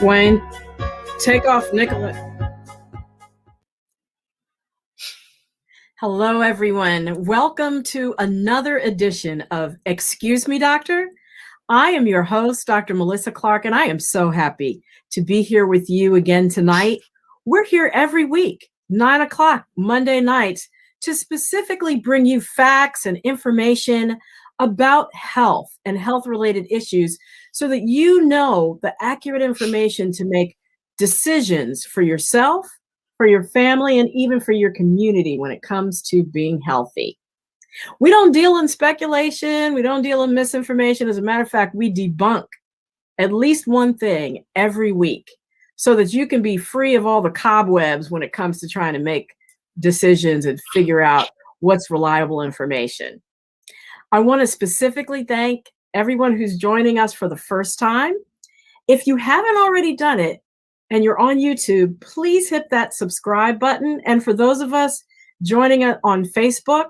Wayne, take off Nicholette. Hello, everyone. Welcome to another edition of Excuse Me, Doctor. I am your host, Dr. Melissa Clarke, and I am so happy to be here with you again tonight. We're here every week, 9 o'clock, Monday nights, to specifically bring you facts and information about health and health-related issues so that you know the accurate information to make decisions for yourself, for your family, and even for your community when it comes to being healthy. We don't deal in speculation. We don't deal in misinformation. As a matter of fact, we debunk at least one thing every week so that you can be free of all the cobwebs when it comes to trying to make decisions and figure out what's reliable information. I want to specifically thank everyone who's joining us for the first time. If you haven't already done it and you're on YouTube, please hit that subscribe button. And for those of us joining us on Facebook,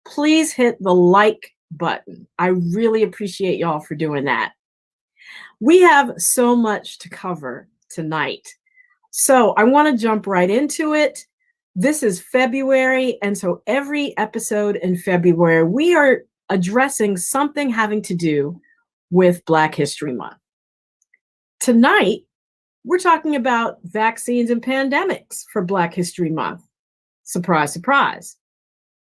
please hit the like button. I really appreciate y'all for doing that. We have so much to cover tonight. So I want to jump right into it. This is February, and so every episode in February, we are addressing something having to do with Black History Month. Tonight, we're talking about vaccines and pandemics for Black History Month. Surprise, surprise.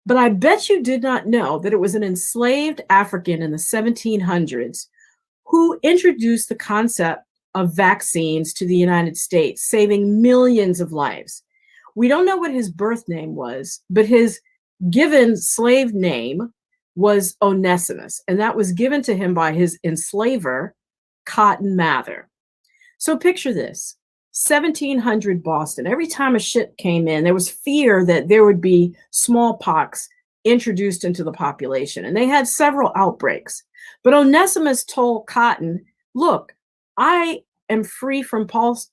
But I bet you did not know that it was an enslaved African in the 1700s who introduced the concept of vaccines to the United States, saving millions of lives. We don't know what his birth name was, but his given slave name was Onesimus, and that was given to him by his enslaver, Cotton Mather. So picture this, 1700 Boston. Every time a ship came in, there was fear that there would be smallpox introduced into the population, and they had several outbreaks. But Onesimus told Cotton, look, I am free from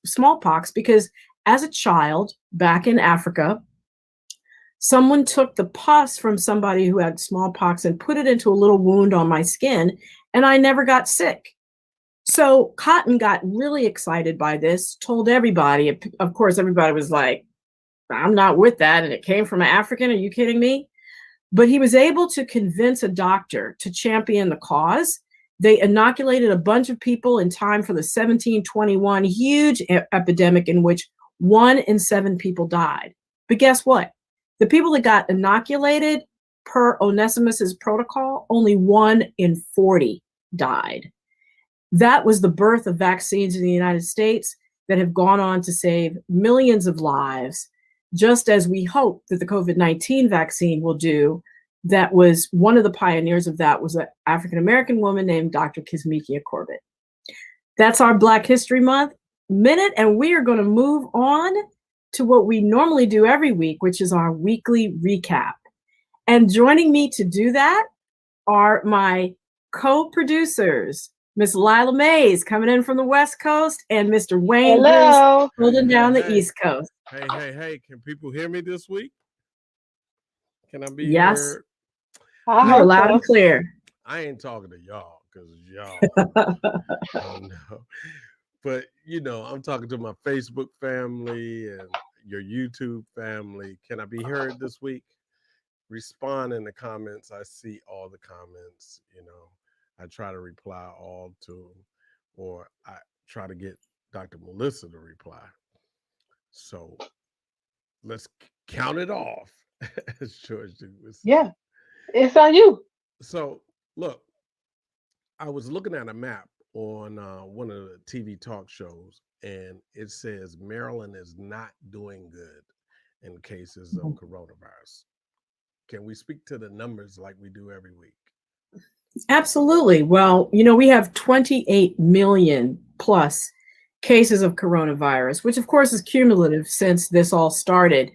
smallpox because as a child back in Africa, someone took the pus from somebody who had smallpox and put it into a little wound on my skin, and I never got sick. So Cotton got really excited by this, told everybody. Of course, everybody was like, I'm not with that. And it came from an African. Are you kidding me? But he was able to convince a doctor to champion the cause. They inoculated a bunch of people in time for the 1721 huge epidemic in which 1 in 7 people died. But guess what? The people that got inoculated per Onesimus's protocol, only 1 in 40 died. That was the birth of vaccines in the United States that have gone on to save millions of lives, just as we hope that the COVID-19 vaccine will do. That was one of the pioneers of that was an African-American woman named Dr. Kizzmekia Corbett. That's our Black History Month minute, and we are going to move on to what we normally do every week, which is our weekly recap. And joining me to do that are my co-producers, Miss Lila Mays coming in from the West Coast, and Mr. Wayne Bruce holding down the East Coast. Hey, can people hear me this week? Can I be heard? Yes. You're loud and clear. I ain't talking to y'all because y'all don't know. But, I'm talking to my Facebook family and your YouTube family. Can I be heard this week? Respond in the comments. I see all the comments, I try to reply all to them, or I try to get Dr. Melissa to reply. So let's count it off, as George would say. Yeah, it's on you. So look, I was looking at a map on one of the TV talk shows, and it says Maryland is not doing good in cases of coronavirus. Can we speak to the numbers like we do every week? Absolutely. Well, we have 28 million plus cases of coronavirus, which of course is cumulative since this all started.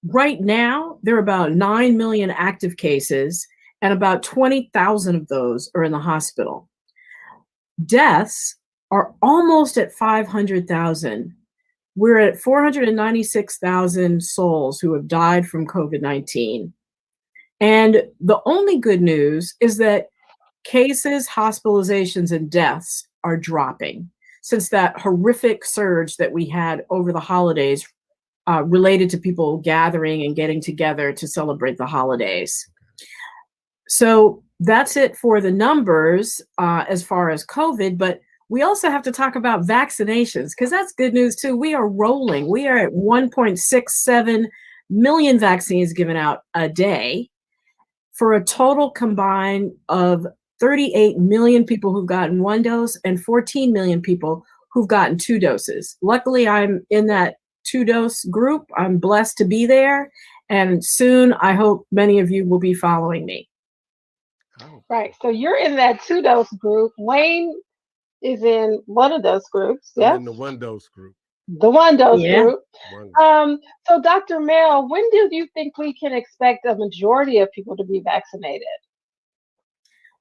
Right now, there are about 9 million active cases, and about 20,000 of those are in the hospital. Deaths are almost at 500,000. We're at 496,000 souls who have died from COVID-19. And the only good news is that cases, hospitalizations, and deaths are dropping. since that horrific surge that we had over the holidays related to people gathering and getting together to celebrate the holidays. So that's it for the numbers as far as COVID, but we also have to talk about vaccinations because that's good news too. We are rolling. We are at 1.67 million vaccines given out a day for a total combined of 38 million people who've gotten one dose and 14 million people who've gotten two doses. Luckily, I'm in that two-dose group. I'm blessed to be there. And soon, I hope many of you will be following me. Right. So you're in that two-dose group. Wayne is in one of those groups. I'm Yeah. in the one-dose group. The one-dose Yeah. group. So Dr. Mel, when do you think we can expect a majority of people to be vaccinated?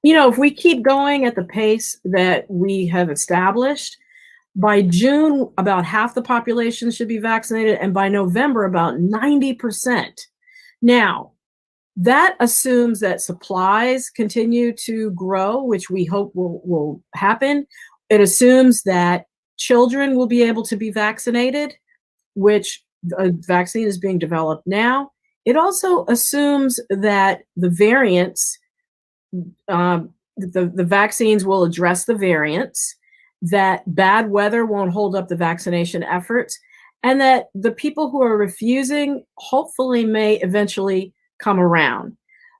If we keep going at the pace that we have established, by June, about half the population should be vaccinated, and by November, about 90%. Now, that assumes that supplies continue to grow, which we hope will happen. It assumes that children will be able to be vaccinated, which a vaccine is being developed now. It also assumes that the variants, the vaccines will address the variants, that bad weather won't hold up the vaccination efforts, and that the people who are refusing hopefully may eventually come around.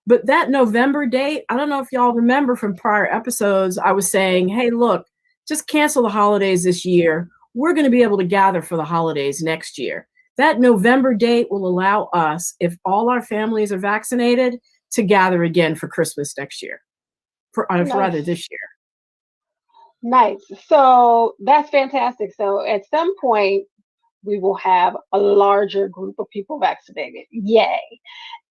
But that November date, I don't know if y'all remember from prior episodes, I was saying, hey, look, just cancel the holidays this year. We're going to be able to gather for the holidays next year. That November date will allow us, if all our families are vaccinated, to gather again for Christmas next year, rather this year. Nice. So that's fantastic. So at some point, we will have a larger group of people vaccinated. Yay.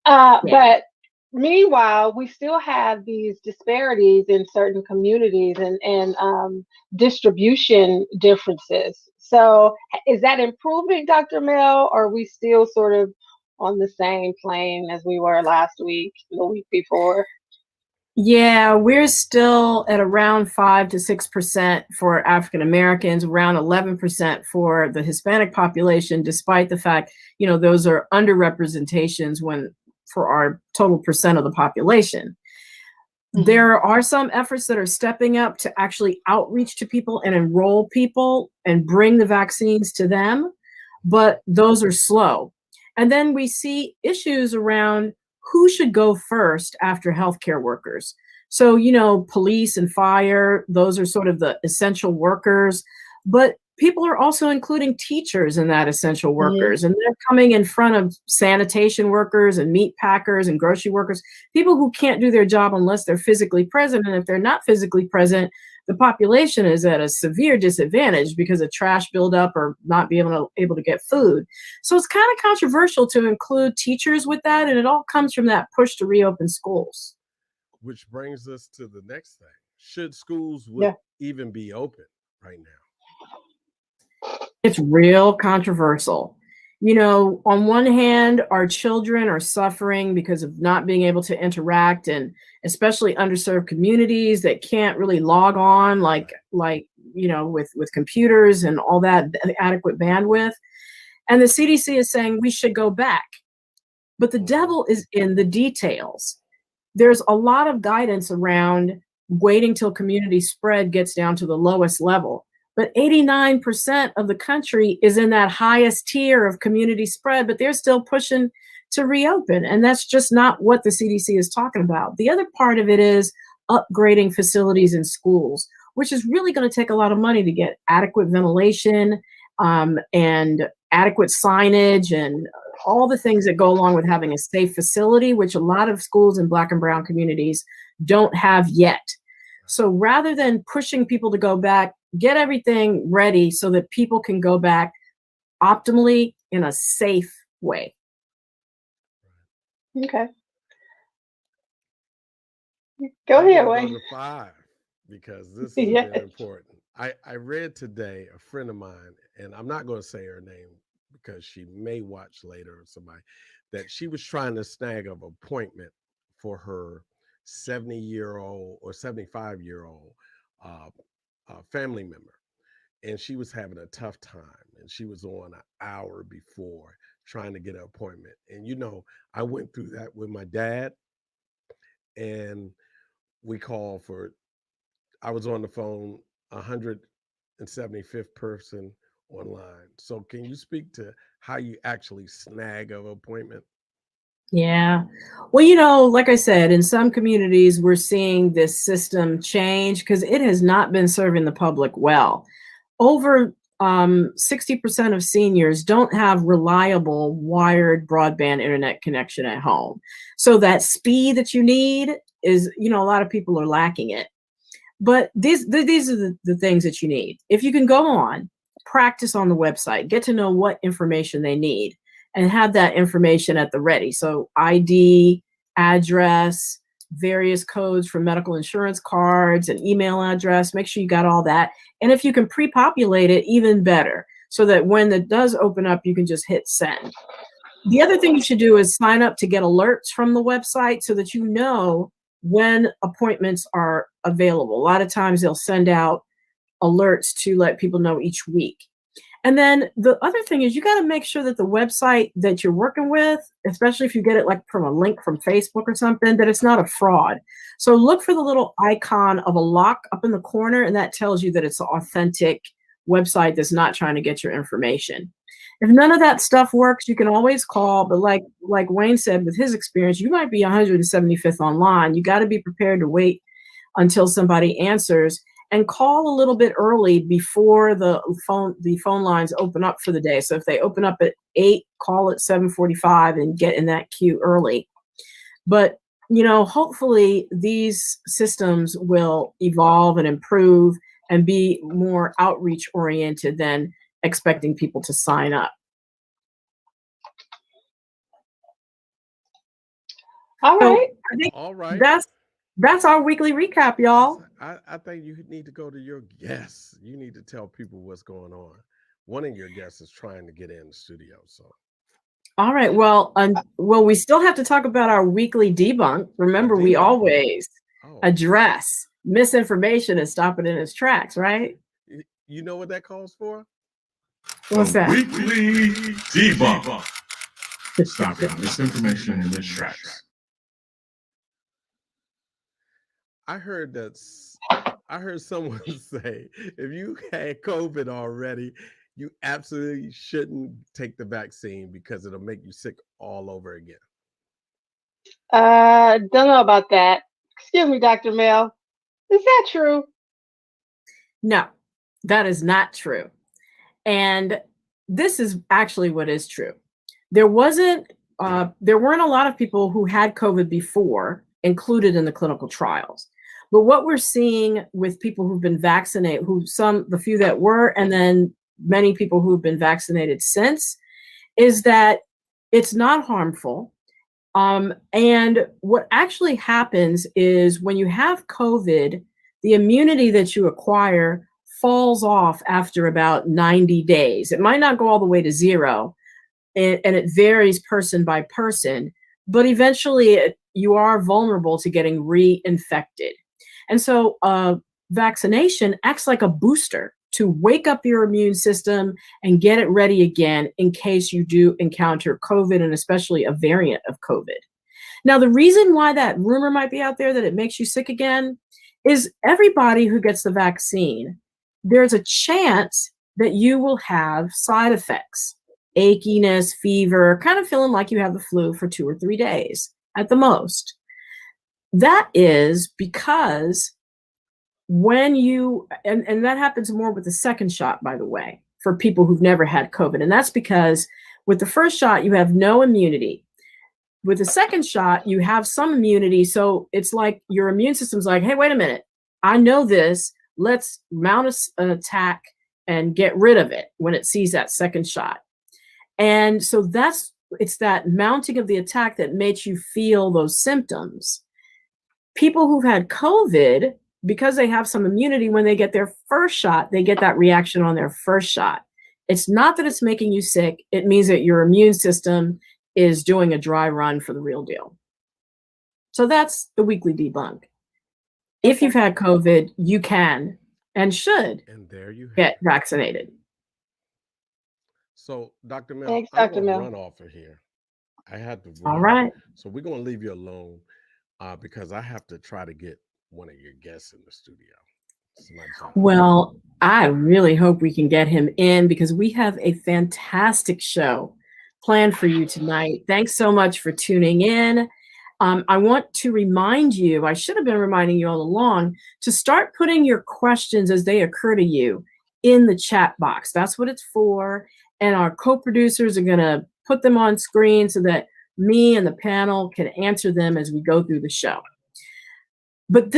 But meanwhile, we still have these disparities in certain communities and distribution differences. So is that improving, Dr. Mel, or are we still sort of on the same plane as we were last week, the week before? Yeah, we're still at around 5 to 6% for African Americans, around 11% for the Hispanic population, despite the fact, those are underrepresentations for our total percent of the population. Mm-hmm. There are some efforts that are stepping up to actually outreach to people and enroll people and bring the vaccines to them, but those are slow. And then we see issues around who should go first after healthcare workers. So, police and fire, those are sort of the essential workers, but people are also including teachers in that essential workers, and they're coming in front of sanitation workers and meat packers and grocery workers, people who can't do their job unless they're physically present. And if they're not physically present, the population is at a severe disadvantage because of trash buildup or not being able to get food. So it's kind of controversial to include teachers with that, and it all comes from that push to reopen schools. Which brings us to the next thing. Should schools even be open right now? It's real controversial. On one hand, our children are suffering because of not being able to interact, and especially underserved communities that can't really log on with computers and all that adequate bandwidth. And the CDC is saying we should go back. But the devil is in the details. There's a lot of guidance around waiting till community spread gets down to the lowest level. But 89% of the country is in that highest tier of community spread, but they're still pushing to reopen. And that's just not what the CDC is talking about. The other part of it is upgrading facilities in schools, which is really going to take a lot of money to get adequate ventilation and adequate signage and all the things that go along with having a safe facility, which a lot of schools in Black and brown communities don't have yet. So rather than pushing people to go back, get everything ready so that people can go back optimally in a safe way. Okay. Go ahead, Wayne. Go to 5 because this is very important. I read today a friend of mine, and I'm not going to say her name because she may watch later or somebody, that she was trying to snag an appointment for her 70-year-old or 75-year-old family member. and she was having a tough time, and she was on an hour before trying to get an appointment. And I went through that with my dad, and we called for, I was on the phone 175th person online. So can you speak to how you actually snag an appointment? Yeah. Well, like I said, in some communities, we're seeing this system change because it has not been serving the public well. Over 60% of seniors don't have reliable wired broadband internet connection at home. So that speed that you need is, a lot of people are lacking it. But these are the things that you need. If you can go on, practice on the website, get to know what information they need, and have that information at the ready. So ID, address, various codes for medical insurance cards, and email address. Make sure you got all that. And if you can pre-populate it, even better, so that when it does open up, you can just hit send. The other thing you should do is sign up to get alerts from the website so that you know when appointments are available. A lot of times they'll send out alerts to let people know each week. And then the other thing is you got to make sure that the website that you're working with, especially if you get it like from a link from Facebook or something, that it's not a fraud. So look for the little icon of a lock up in the corner, and that tells you that it's an authentic website that's not trying to get your information. If none of that stuff works, you can always call. But like Wayne said, with his experience, you might be 175th online. You got to be prepared to wait until somebody answers, and call a little bit early before the phone lines open up for the day. So if they open up at 8, call at 7:45 and get in that queue early. But hopefully these systems will evolve and improve and be more outreach oriented than expecting people to sign up. All right. So I think All right. that's our weekly recap, y'all. I think you need to go to your guests. You need to tell people what's going on. One of your guests is trying to get in the studio. So, All right. Well, we still have to talk about our weekly debunk. Remember, we always address misinformation and stop it in its tracks, right? You know what that calls for? What's that? Weekly debunk. Stopping misinformation in its tracks. I heard someone say, if you had COVID already, you absolutely shouldn't take the vaccine because it'll make you sick all over again. Don't know about that. Excuse me, Dr. Mel. Is that true? No, that is not true. And this is actually what is true. There weren't a lot of people who had COVID before included in the clinical trials. But what we're seeing with people who've been vaccinated, the few that were, and then many people who've been vaccinated since, is that it's not harmful. And what actually happens is when you have COVID, the immunity that you acquire falls off after about 90 days. It might not go all the way to 0, and it varies person by person, but eventually you are vulnerable to getting reinfected. And so vaccination acts like a booster to wake up your immune system and get it ready again in case you do encounter COVID, and especially a variant of COVID. Now, the reason why that rumor might be out there that it makes you sick again is everybody who gets the vaccine, there's a chance that you will have side effects, achiness, fever, kind of feeling like you have the flu for 2 or 3 days at the most. That is because when you, and that happens more with the second shot, by the way, for people who've never had COVID. And that's because with the first shot, you have no immunity. With the second shot, you have some immunity. So it's like your immune system's like, hey, wait a minute. I know this. Let's mount an attack and get rid of it when it sees that second shot. And so it's that mounting of the attack that makes you feel those symptoms. People who've had COVID, because they have some immunity, when they get their first shot, they get that reaction on their first shot. It's not that it's making you sick. It means that your immune system is doing a dry run for the real deal. So that's the weekly debunk. If you've had COVID, you can and should And there you have get it. vaccinated. So, Dr. Mel, Thanks, I'm Dr. going to Mel. run off of here. I had to All run. right. So we're going to leave you alone because I have to try to get one of your guests in the studio. It's my job. Well, I really hope we can get him in because we have a fantastic show planned for you tonight. Thanks so much for tuning in. I want to remind you, I should have been reminding you all along, to start putting your questions as they occur to you in the chat box. That's what it's for. And our co-producers are going to put them on screen so that me and the panel can answer them as we go through the show. But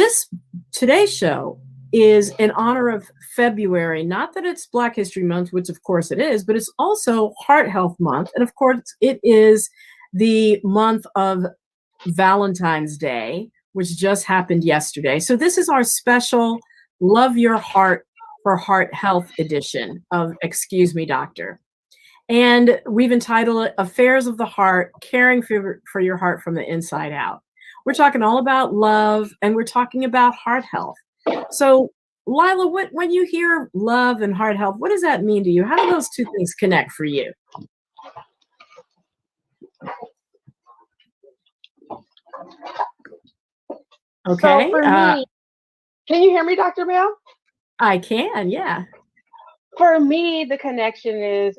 today's show is in honor of February, not that it's Black History Month, which of course it is, but it's also Heart Health Month. And of course it is the month of Valentine's Day, which just happened yesterday. So this is our special Love Your Heart for Heart Health edition of Excuse Me, Doctor. And we've entitled it Affairs of the Heart, Caring for Your Heart from the Inside Out. We're talking all about love and we're talking about heart health. So Lila, when you hear love and heart health, what does that mean to you? How do those two things connect for you? Okay. So for me, can you hear me, Dr. Mel? I can, yeah. For me, the connection is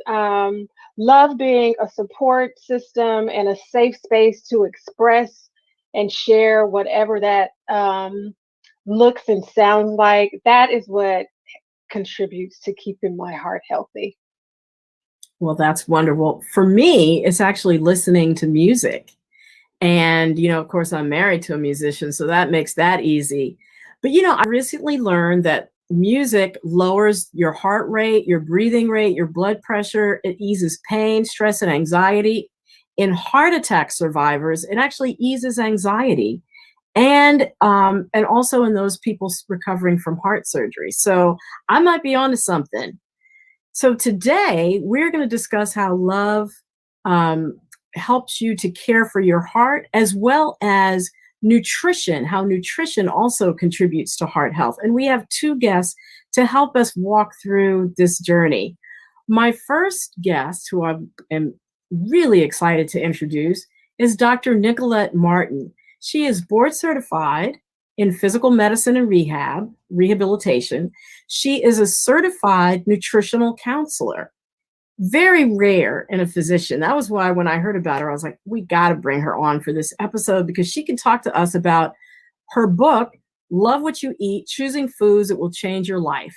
love being a support system and a safe space to express and share whatever that looks and sounds like. That is what contributes to keeping my heart healthy. Well, that's wonderful. For me, it's actually listening to music. And, of course, I'm married to a musician, so that makes that easy. But, I recently learned that music lowers your heart rate, your breathing rate, your blood pressure. It eases pain, stress, and anxiety. In heart attack survivors, it actually eases anxiety. And also in those people recovering from heart surgery. So I might be onto something. So today we're going to discuss how love helps you to care for your heart, as well as nutrition, how nutrition also contributes to heart health. And we have two guests to help us walk through this journey. My first guest, who I am really excited to introduce, is Dr. Nicholette Martin. She is board certified in physical medicine and rehabilitation. She is a certified nutritional counselor. Very rare in a physician. That was why when I heard about her, I was like, we got to bring her on for this episode because she can talk to us about her book, Love What You Eat, Choosing Foods That Will Change Your Life.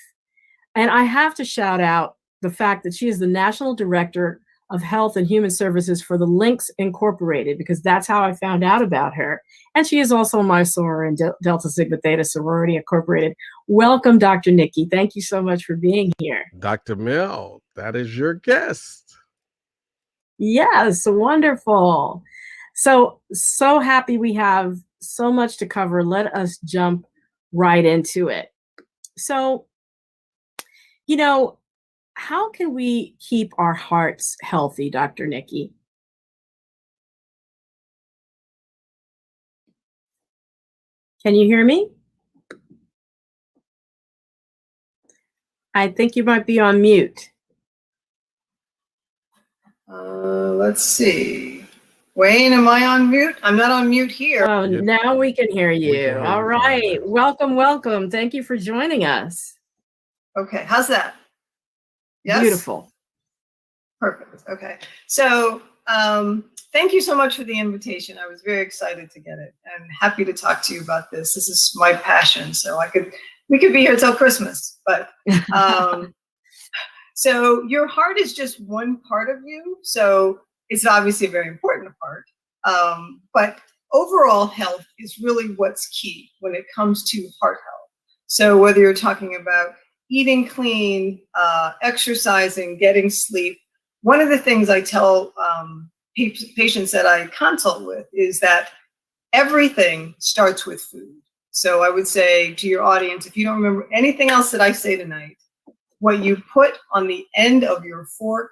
And I have to shout out the fact that she is the National Director of Health and Human Services for the Links Incorporated, because that's how I found out about her. And she is also my soror in Delta Sigma Theta Sorority Incorporated. Welcome, Dr. Nikki. Thank you so much for being here. Dr. Mel, that is your guest. Yes, wonderful. So happy we have so much to cover. Let us jump right into it. So, how can we keep our hearts healthy, Dr. Nikki? Can you hear me? I think you might be on mute. Let's see. Wayne, am I on mute? I'm not on mute here. Oh, now we can hear you. We can hear All you right. fine. Welcome. Thank you for joining us. Okay, how's that? Yes? Beautiful. Perfect. Okay. So thank you so much for the invitation. I was very excited to get it and happy to talk to you about this. This is my passion. So we could be here till Christmas, but so your heart is just one part of you. So it's obviously a very important part. But overall health is really what's key when it comes to heart health. So whether you're talking about eating clean, exercising, getting sleep, one of the things I tell patients that I consult with is that everything starts with food. So I would say to your audience, if you don't remember anything else that I say tonight, what you put on the end of your fork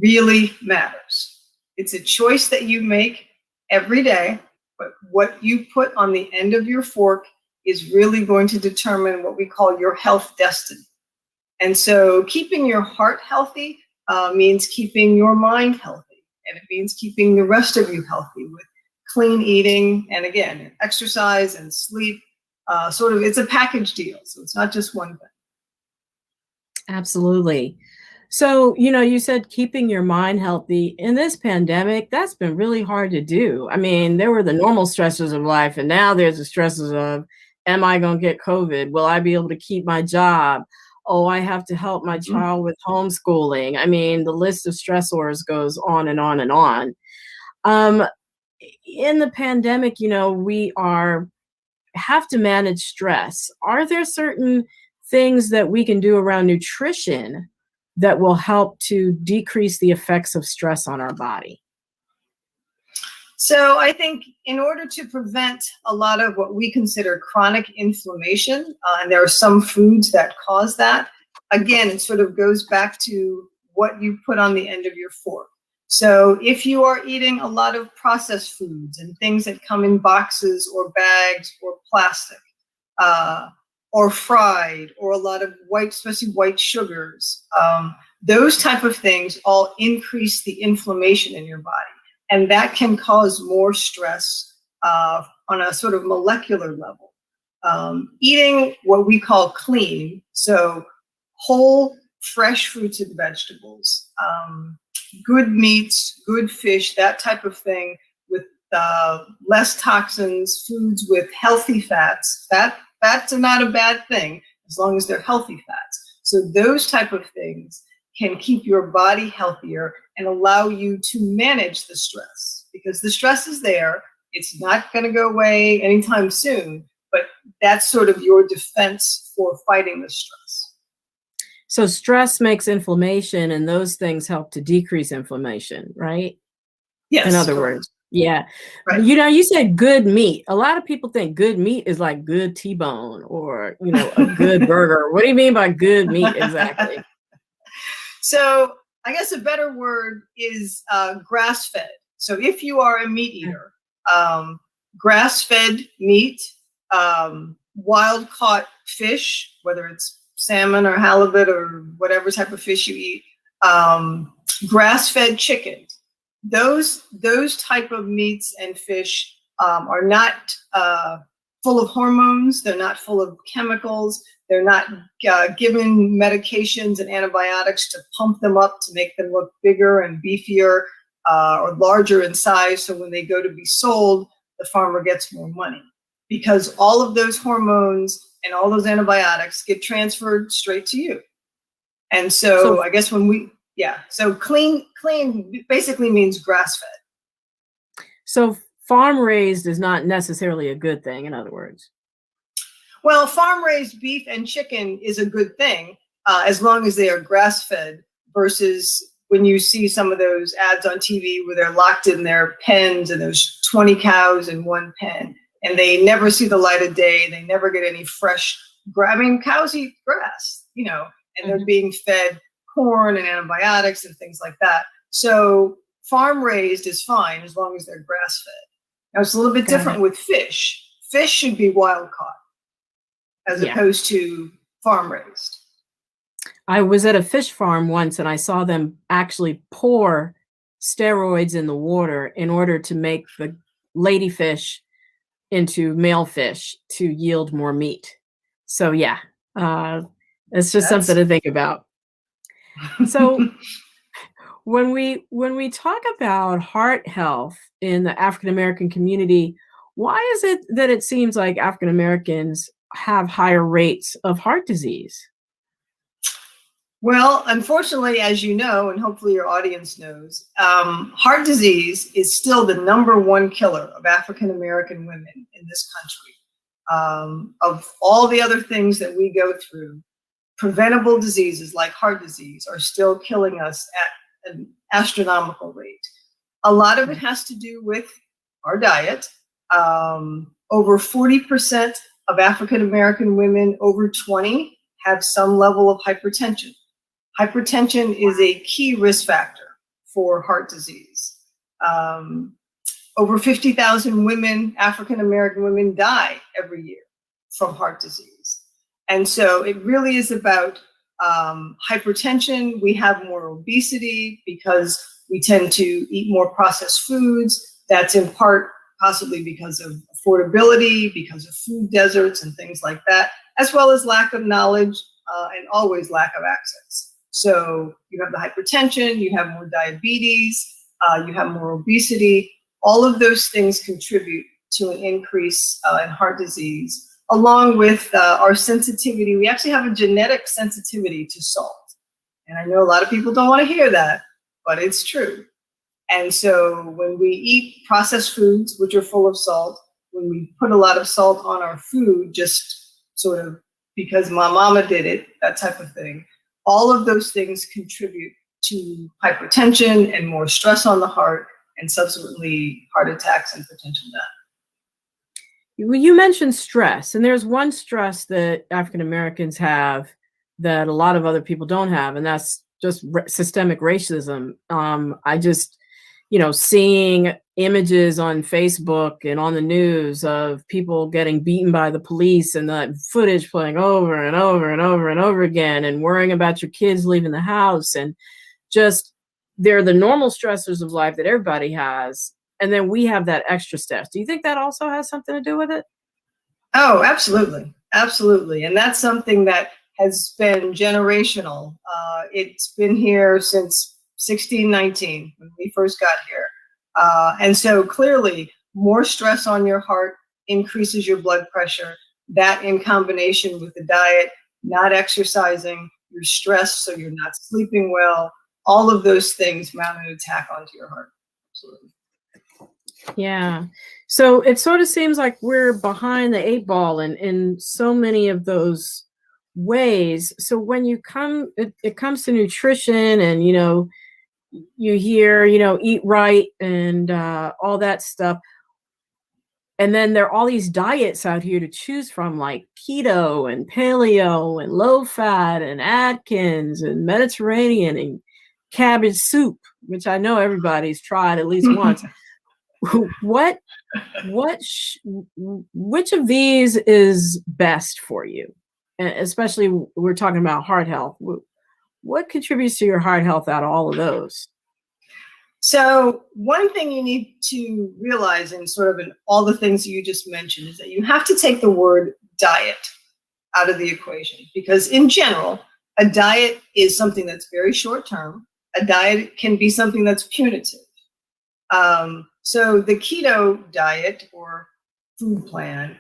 really matters. It's a choice that you make every day, but what you put on the end of your fork is really going to determine what we call your health destiny. And so keeping your heart healthy means keeping your mind healthy. And it means keeping the rest of you healthy with clean eating. And again, exercise and sleep. It's a package deal. So it's not just one thing. Absolutely. So, you said keeping your mind healthy in this pandemic, that's been really hard to do. I mean, there were the normal stresses of life, and now there's the stresses of, am I going to get COVID? Will I be able to keep my job? Oh, I have to help my child with homeschooling. I mean, the list of stressors goes on and on and on. In the pandemic, we have to manage stress. Are there certain things that we can do around nutrition that will help to decrease the effects of stress on our body? So I think in order to prevent a lot of what we consider chronic inflammation, and there are some foods that cause that, again, it sort of goes back to what you put on the end of your fork. So if you are eating a lot of processed foods and things that come in boxes or bags or plastic, or fried, or a lot of white, especially white sugars, those type of things all increase the inflammation in your body. And that can cause more stress on a sort of molecular level. Eating what we call clean, so whole, fresh fruits and vegetables, good meats, good fish, that type of thing, with less toxins, foods with healthy fats. Fats are not a bad thing as long as they're healthy fats. So those type of things can keep your body healthier and allow you to manage the stress, because the stress is there. It's not going to go away anytime soon, but that's sort of your defense for fighting the stress. So stress makes inflammation, and those things help to decrease inflammation, right? Yes. In other words. Yeah. Right. You said good meat. A lot of people think good meat is like good T-bone or, a good burger. What do you mean by good meat exactly? So I guess a better word is grass-fed. So if you are a meat eater, grass-fed meat, wild-caught fish, whether it's salmon or halibut or whatever type of fish you eat, grass-fed chicken. Those type of meats and fish are not full of hormones. They're not full of chemicals. They're not given medications and antibiotics to pump them up to make them look bigger and beefier or larger in size. So when they go to be sold, the farmer gets more money, because all of those hormones and all those antibiotics get transferred straight to you. And so I guess so clean basically means grass-fed. So farm-raised is not necessarily a good thing, in other words. Well, farm-raised beef and chicken is a good thing as long as they are grass-fed, versus when you see some of those ads on TV where they're locked in their pens and there's 20 cows in one pen and they never see the light of day. They never get any fresh, cows eat grass, and they're being fed corn and antibiotics and things like that. So farm-raised is fine as long as they're grass-fed. Now, it's a little bit different with fish. Fish should be wild-caught as opposed to farm-raised. I was at a fish farm once and I saw them actually pour steroids in the water in order to make the ladyfish into male fish to yield more meat. So it's just something to think about. So when we talk about heart health in the African American community, why is it that it seems like African Americans have higher rates of heart disease? Well, unfortunately, as you know, and hopefully your audience knows, heart disease is still the #1 killer of African American women in this country. Of all the other things that we go through, preventable diseases like heart disease are still killing us at an astronomical rate. A lot of it has to do with our diet. Over 40% of African American women over 20 have some level of hypertension. Hypertension is a key risk factor for heart disease. Over 50,000 women, African American women, die every year from heart disease. And so it really is about hypertension. We have more obesity because we tend to eat more processed foods. That's in part possibly because of affordability, because of food deserts and things like that, as well as lack of knowledge and always lack of access. So you have the hypertension, you have more diabetes, you have more obesity. All of those things contribute to an increase in heart disease, along with our sensitivity. We actually have a genetic sensitivity to salt. And I know a lot of people don't want to hear that, but it's true. And so when we eat processed foods, which are full of salt, when we put a lot of salt on our food, just sort of because my mama did it, that type of thing, all of those things contribute to hypertension and more stress on the heart, and subsequently heart attacks and potential death. You mentioned stress, and there's one stress that African Americans have that a lot of other people don't have, and that's just systemic racism. I just, seeing images on Facebook and on the news of people getting beaten by the police and that footage playing over and over and over and over again, and worrying about your kids leaving the house, and just they're the normal stressors of life that everybody has. And then we have that extra stress. Do you think that also has something to do with it? Oh, absolutely. Absolutely. And that's something that has been generational. It's been here since 1619 when we first got here. And so clearly more stress on your heart increases your blood pressure. That in combination with the diet, not exercising, you're stressed, so you're not sleeping well. All of those things mount an attack onto your heart. Absolutely. Yeah. So it sort of seems like we're behind the 8 ball in so many of those ways. So when it comes to nutrition, and, you hear, eat right and all that stuff. And then there are all these diets out here to choose from, like keto and paleo and low fat and Atkins and Mediterranean and cabbage soup, which I know everybody's tried at least once. Which of these is best for you? And especially we're talking about heart health. What contributes to your heart health out of all of those? So one thing you need to realize in sort of in all the things you just mentioned is that you have to take the word diet out of the equation, because in general, a diet is something that's very short term. A diet can be something that's punitive. So the keto diet or food plan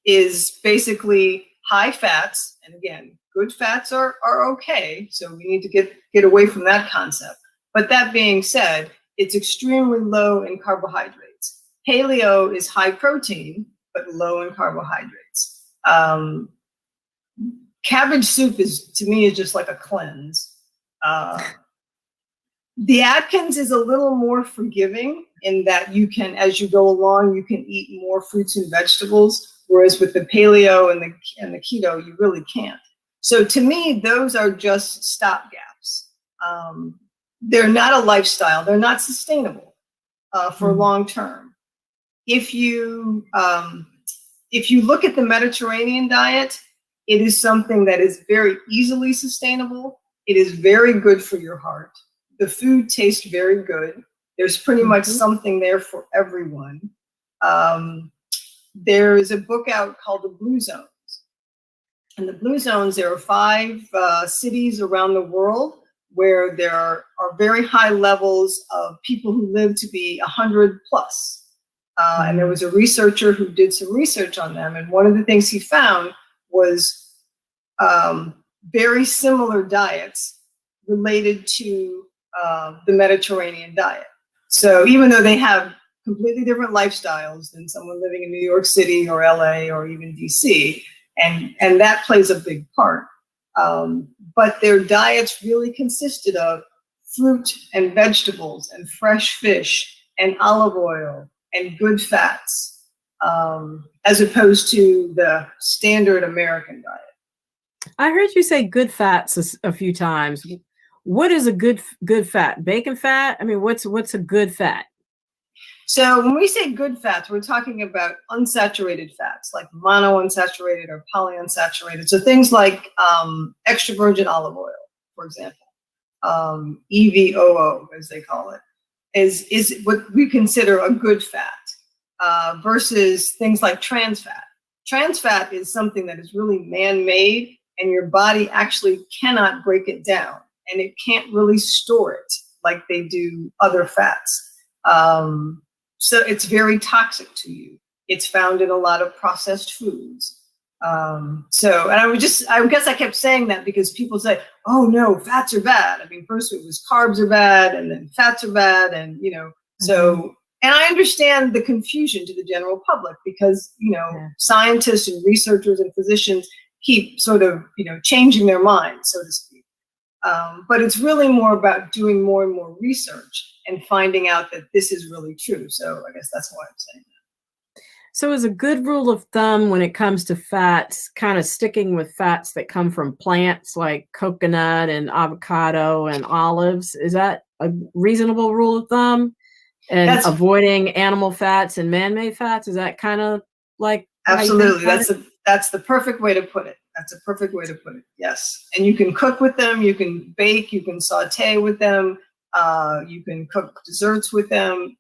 is basically high fats. And again, good fats are okay. So we need to get away from that concept. But that being said, it's extremely low in carbohydrates. Paleo is high protein, but low in carbohydrates. Cabbage soup to me is just like a cleanse. The Atkins is a little more forgiving in that you can, as you go along, you can eat more fruits and vegetables, whereas with the paleo and the keto, you really can't. So to me, those are just stopgaps. They're not a lifestyle. They're not sustainable for long term. If you look at the Mediterranean diet, it is something that is very easily sustainable. It is very good for your heart. The food tastes very good. There's pretty much something there for everyone. There is a book out called The Blue Zones. In the Blue Zones, there are 5 cities around the world where there are very high levels of people who live to be 100 plus. And there was a researcher who did some research on them. And one of the things he found was very similar diets related to the Mediterranean diet. So even though they have completely different lifestyles than someone living in New York City or LA or even DC, and that plays a big part. But their diets really consisted of fruit and vegetables and fresh fish and olive oil and good fats, as opposed to the standard American diet. I heard you say good fats a few times. What is a good fat? Bacon fat? I mean, what's a good fat? So when we say good fats, we're talking about unsaturated fats, like monounsaturated or polyunsaturated. So things like extra virgin olive oil, for example, EVOO, as they call it, is what we consider a good fat, versus things like trans fat. Trans fat is something that is really man-made, and your body actually cannot break it down, and it can't really store it like they do other fats. So it's very toxic to you. It's found in a lot of processed foods. And I guess I kept saying that because people say, oh no, fats are bad. I mean, first it was carbs are bad, and then fats are bad. And, so, and I understand the confusion to the general public because, scientists and researchers and physicians keep sort of, changing their minds, so to speak. But it's really more about doing more and more research and finding out that this is really true. So I guess that's why I'm saying that. So as a good rule of thumb, when it comes to fats, kind of sticking with fats that come from plants like coconut and avocado and olives, is that a reasonable rule of thumb? And avoiding animal fats and man-made fats, is that kind of like? Absolutely. That's the perfect way to put it. That's a perfect way to put it. Yes. And you can cook with them, you can bake, you can saute with them, you can cook desserts with them,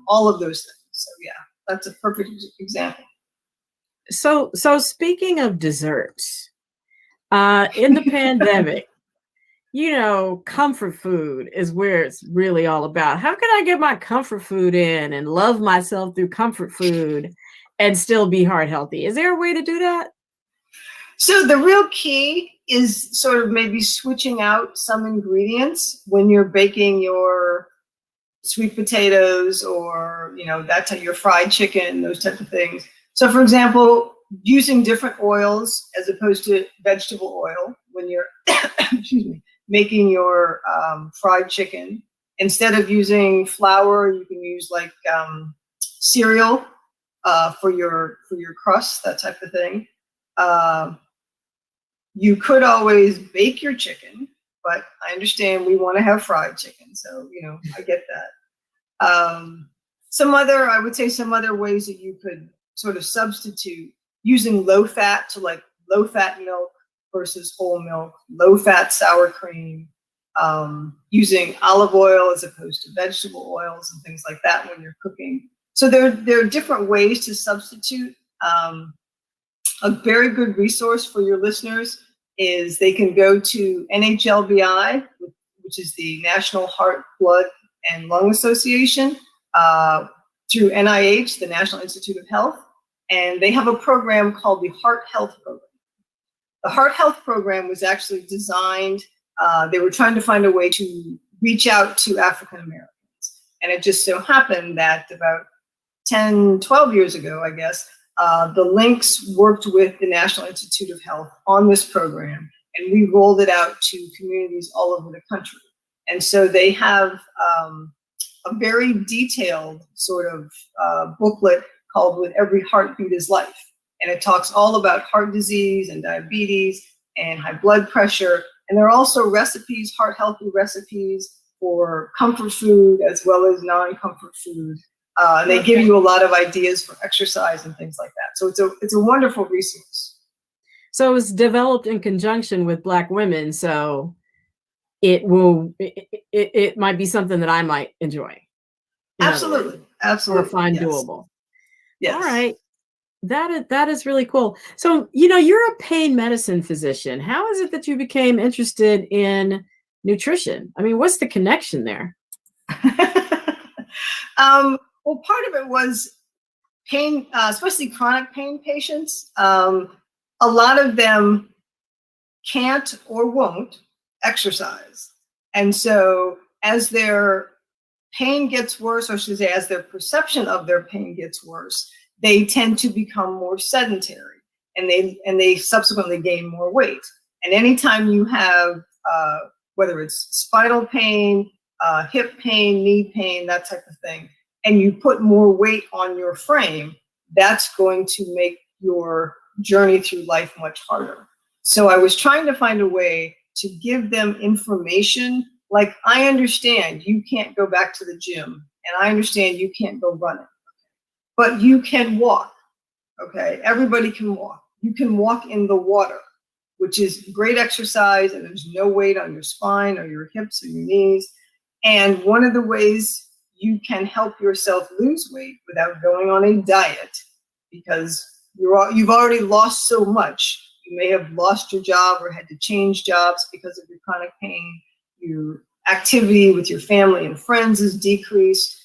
all of those things. So yeah, that's a perfect example. So speaking of desserts, in the pandemic, comfort food is where it's really all about. How can I get my comfort food in and love myself through comfort food and still be heart healthy? Is there a way to do that? So the real key is sort of maybe switching out some ingredients when you're baking your sweet potatoes or, that's your fried chicken, those type of things. So for example, using different oils as opposed to vegetable oil when you're excuse me, making your fried chicken. Instead of using flour, you can use like cereal for your crust, that type of thing. You could always bake your chicken, but I understand we want to have fried chicken. So, I get that. Some other ways that you could sort of substitute using low fat to like low fat milk versus whole milk, low fat sour cream, using olive oil as opposed to vegetable oils and things like that when you're cooking. So there are different ways to substitute. A very good resource for your listeners is they can go to NHLBI, which is the National Heart, Blood, and Lung Association, through NIH, the National Institute of Health, and they have a program called the Heart Health Program. The Heart Health Program was actually designed, they were trying to find a way to reach out to African Americans. And it just so happened that about 10, 12 years ago, I guess, the Links worked with the National Institute of Health on this program, and we rolled it out to communities all over the country. And so they have a very detailed sort of booklet called With Every Heartbeat is Life. And it talks all about heart disease and diabetes and high blood pressure. And there are also recipes, heart healthy recipes for comfort food as well as non-comfort food. They give you a lot of ideas for exercise and things like that. So it's a wonderful resource. So it's developed in conjunction with Black women. So it might be something that I might enjoy. Absolutely. Absolutely. Or find yes. doable. Yes. All right. That is really cool. So, you're a pain medicine physician. How is it that you became interested in nutrition? I mean, what's the connection there? Well, part of it was pain, especially chronic pain patients. A lot of them can't or won't exercise. And so as their pain gets worse, or should I say, as their perception of their pain gets worse, they tend to become more sedentary, and they subsequently gain more weight. And anytime you have, whether it's spinal pain, hip pain, knee pain, that type of thing, and you put more weight on your frame, that's going to make your journey through life much harder. So I was trying to find a way to give them information. Like, I understand you can't go back to the gym And I understand you can't go running, but you can walk. Okay, everybody can walk. You can walk in the water, which is great exercise, and there's no weight on your spine or your hips or your knees. And one of the ways you can help yourself lose weight without going on a diet, because you've already lost so much. You may have lost your job or had to change jobs because of your chronic pain. Your activity with your family and friends is decreased.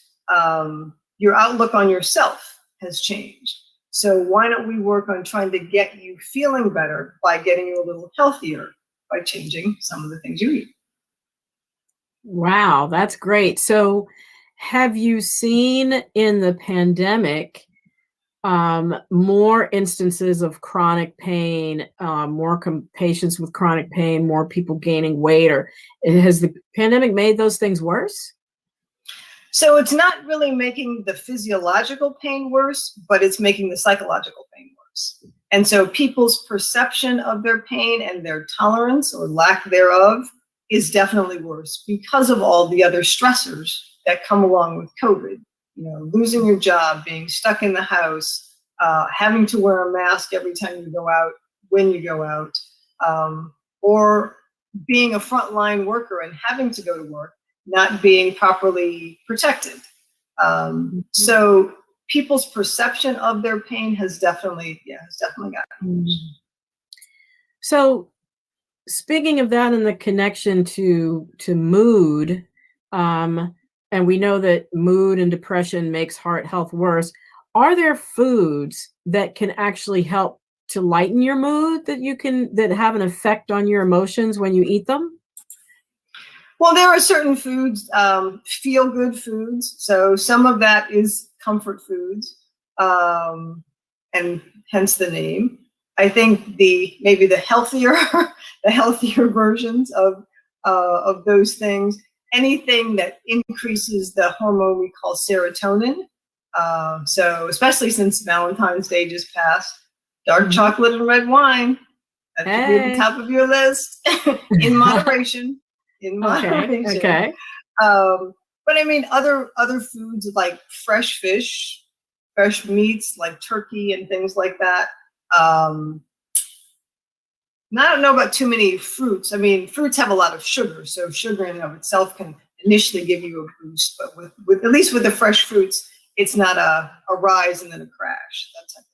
Your outlook on yourself has changed. So why don't we work on trying to get you feeling better by getting you a little healthier by changing some of the things you eat? Wow, that's great. So have you seen in the pandemic more instances of chronic pain, more patients with chronic pain, more people gaining weight, or has the pandemic made those things worse? So it's not really making the physiological pain worse, but it's making the psychological pain worse. And so people's perception of their pain and their tolerance or lack thereof is definitely worse because of all the other stressors that come along with COVID. You know, losing your job, being stuck in the house, having to wear a mask every time you go out, when you go out, or being a frontline worker and having to go to work, not being properly protected. So people's perception of their pain has definitely gotten worse. So speaking of that and the connection to mood, and we know that mood and depression makes heart health worse, are there foods that can actually help to lighten your mood that have an effect on your emotions when you eat them? Well, there are certain foods, feel-good foods. So some of that is comfort foods, and hence the name. I think maybe the healthier versions of those things. Anything that increases the hormone we call serotonin. So especially since Valentine's Day just passed, dark chocolate and red wine. That should be at the top of your list in moderation. Okay. But I mean, other foods like fresh fish, fresh meats like turkey and things like that. And I don't know about too many fruits. I mean, fruits have a lot of sugar, so sugar in and of itself can initially give you a boost. But with at least with the fresh fruits, it's not a rise and then a crash, that type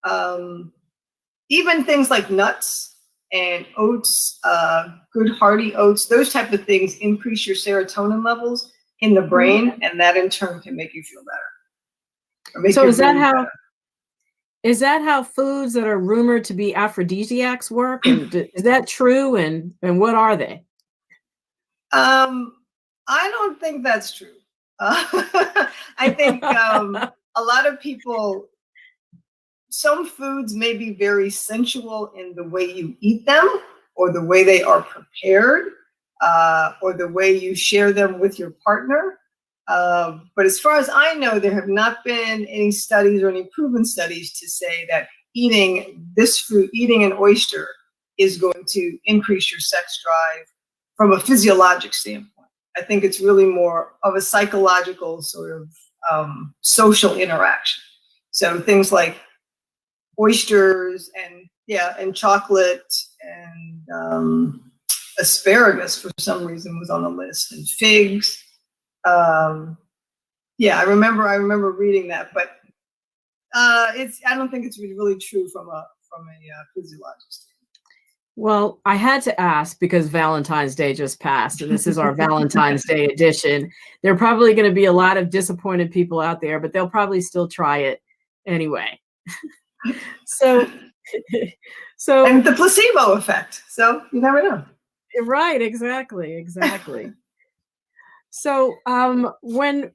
of thing. Even things like nuts and oats, good hearty oats, those type of things increase your serotonin levels in the brain, and that in turn can make you feel better. So is that how foods that are rumored to be aphrodisiacs work? And is that true? And what are they? I don't think that's true. I think a lot of people, some foods may be very sensual in the way you eat them, or the way they are prepared, or the way you share them with your partner. But as far as I know, there have not been any studies or any proven studies to say that eating this fruit, eating an oyster, is going to increase your sex drive from a physiologic standpoint. I think it's really more of a psychological sort of social interaction. So things like oysters and chocolate and asparagus for some reason was on the list, and figs. I remember reading that, but I don't think it's really true from a physiologist. Well, I had to ask because Valentine's Day just passed, and this is our Valentine's Day edition. There are probably going to be a lot of disappointed people out there, but they'll probably still try it anyway. So and the placebo effect. So you never know. Right, exactly. So when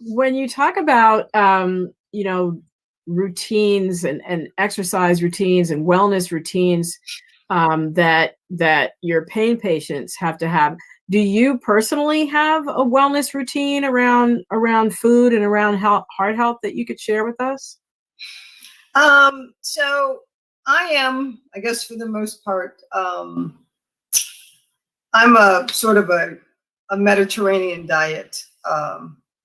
you talk about routines and exercise routines and wellness routines that your pain patients have to have, do you personally have a wellness routine around food and around heart health that you could share with us? So I am, I guess for the most part, I'm a sort of a Mediterranean diet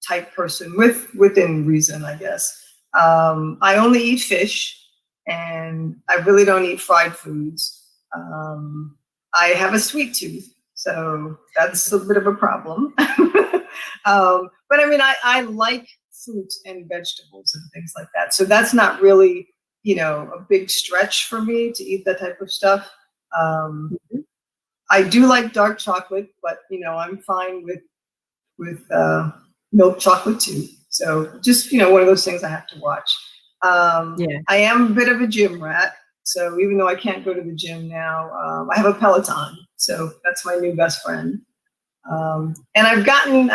type person within reason, I guess. I only eat fish, and I really don't eat fried foods. I have a sweet tooth, so that's a bit of a problem. But I mean, I like fruits and vegetables and things like that. So that's not really, a big stretch for me to eat that type of stuff. I do like dark chocolate, but I'm fine with milk chocolate too. So just one of those things I have to watch. I am a bit of a gym rat. So even though I can't go to the gym now, I have a Peloton. So that's my new best friend. And I've gotten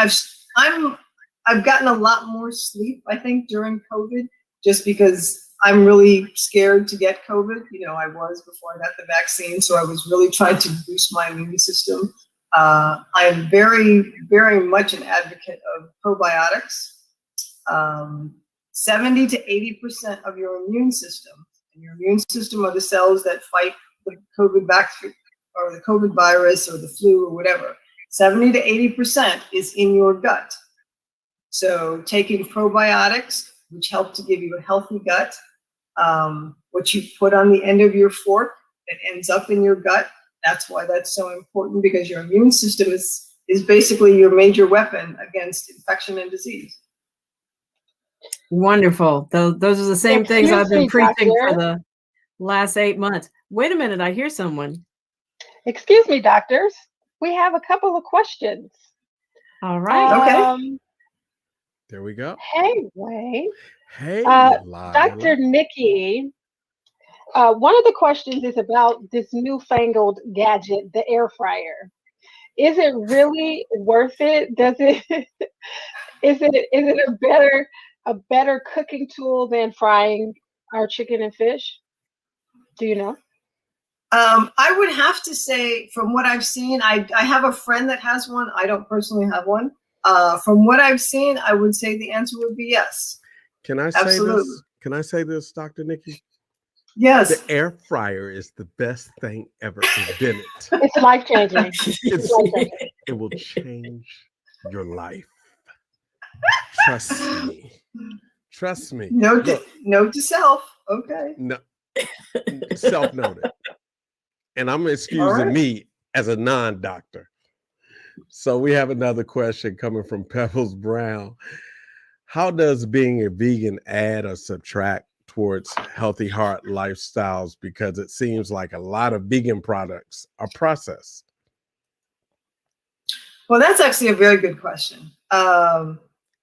a lot more sleep, I think, during COVID, just because I'm really scared to get COVID. I was before I got the vaccine. So I was really trying to boost my immune system. I'm very, very much an advocate of probiotics. 70 to 80% of your immune system, and your immune system are the cells that fight the COVID bacteria or the COVID virus or the flu or whatever. 70 to 80% is in your gut. So taking probiotics, which help to give you a healthy gut, what you put on the end of your fork that ends up in your gut, that's why that's so important, because your immune system is basically your major weapon against infection and disease. Wonderful. Those are the same things I've been preaching doctor. for the last 8 months. Wait a minute, I hear someone. Excuse me, doctors. We have a couple of questions. All right. Okay. There we go. Hey, Wayne. Hey, Dr. Nikki, one of the questions is about this newfangled gadget, the air fryer. Is it really worth it? Does it? Is it a better cooking tool than frying our chicken and fish? Do you know? I would have to say, from what I've seen, I have a friend that has one. I don't personally have one. From what I've seen, I would say the answer would be yes. Can I say Absolutely. this? Can I say this, Dr. Nikki? Yes. The air fryer is the best thing ever invented. It's life-changing. It will change your life. Trust me. Trust me. Note to self. Okay. No, self-noted. And I'm excusing me as a non-doctor. So we have another question coming from Pebbles Brown. How does being a vegan add or subtract towards healthy heart lifestyles? Because it seems like a lot of vegan products are processed. Well, that's actually a very good question. And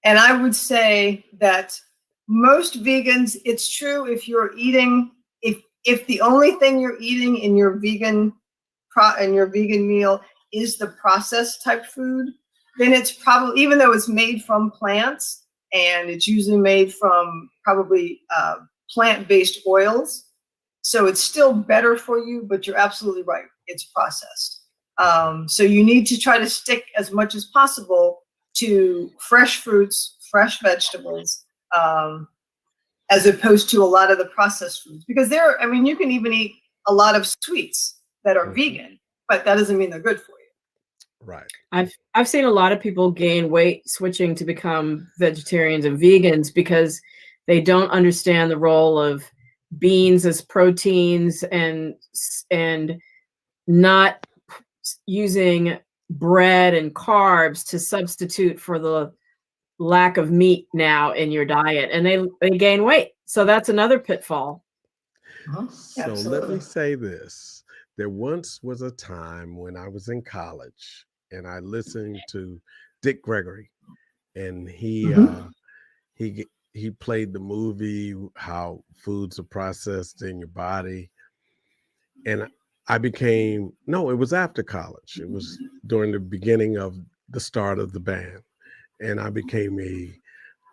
I would say that most vegans, it's true, if you're eating, if the only thing you're eating in your vegan meal is the processed type food, then it's probably, even though it's made from plants and it's usually made from probably plant-based oils, so it's still better for you, but you're absolutely right, it's processed. So you need to try to stick as much as possible to fresh fruits, fresh vegetables, as opposed to a lot of the processed foods. Because you can even eat a lot of sweets that are vegan, but that doesn't mean they're good for you. Right. I've seen a lot of people gain weight switching to become vegetarians and vegans because they don't understand the role of beans as proteins and not using bread and carbs to substitute for the lack of meat now in your diet, and they gain weight. So that's another pitfall. So Absolutely. let me say this. There once was a time when I was in college and I listened to Dick Gregory, and he played the movie How Foods Are Processed in Your Body. And it was after college. It was during the beginning of the start of the band. And I became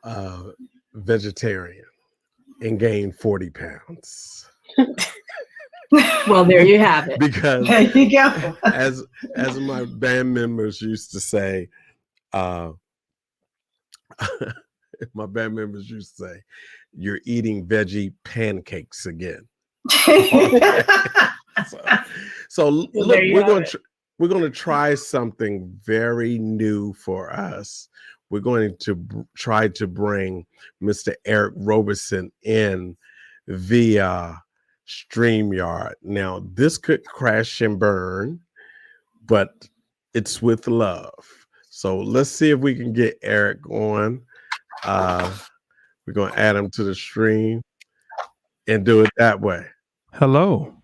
a vegetarian and gained 40 pounds. Well, there you have it. Because There you go. as my band members used to say, you're eating veggie pancakes again. So look, we're going to try something very new for us. we're going to try to bring Mr. Eric Roberson in via StreamYard. Now, this could crash and burn, but it's with love. So let's see if we can get Eric on. We're going to add him to the stream and do it that way. Hello.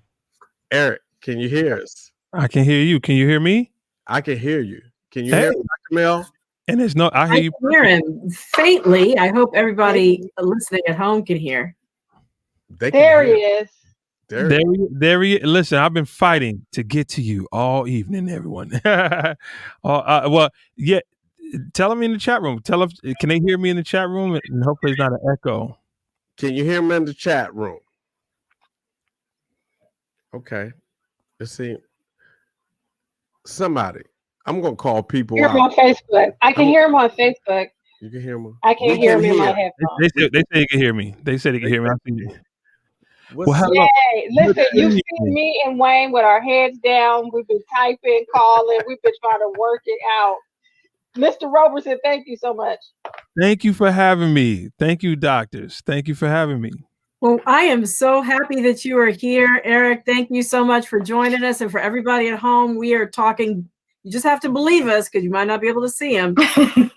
Eric, can you hear us? I can hear you. Can you hear me? I can hear you. Can you hear me, Dr. Mel? And there's no, I hear you. Can hear him faintly. I hope everybody listening at home can hear. There he is. There he is. Listen, I've been fighting to get to you all evening, everyone. Well, yeah. Tell them in the chat room. Tell them, can they hear me in the chat room? And hopefully it's not an echo. Can you hear me in the chat room? Okay. Let's see. Somebody. I'm going to call people Hear him on Facebook. I can hear him on Facebook. You can hear him? I can't hear him in my headphones. They say they can hear me. They said they can hear me. I see you. What's Well, hello. Yay. Listen, you've seen me and Wayne with our heads down. We've been typing, calling. We've been trying to work it out. Mr. Roberson, thank you so much. Thank you for having me. Thank you, doctors. Thank you for having me. Well, I am so happy that you are here, Eric. Thank you so much for joining us. And for everybody at home, we are talking. You just have to believe us because you might not be able to see him.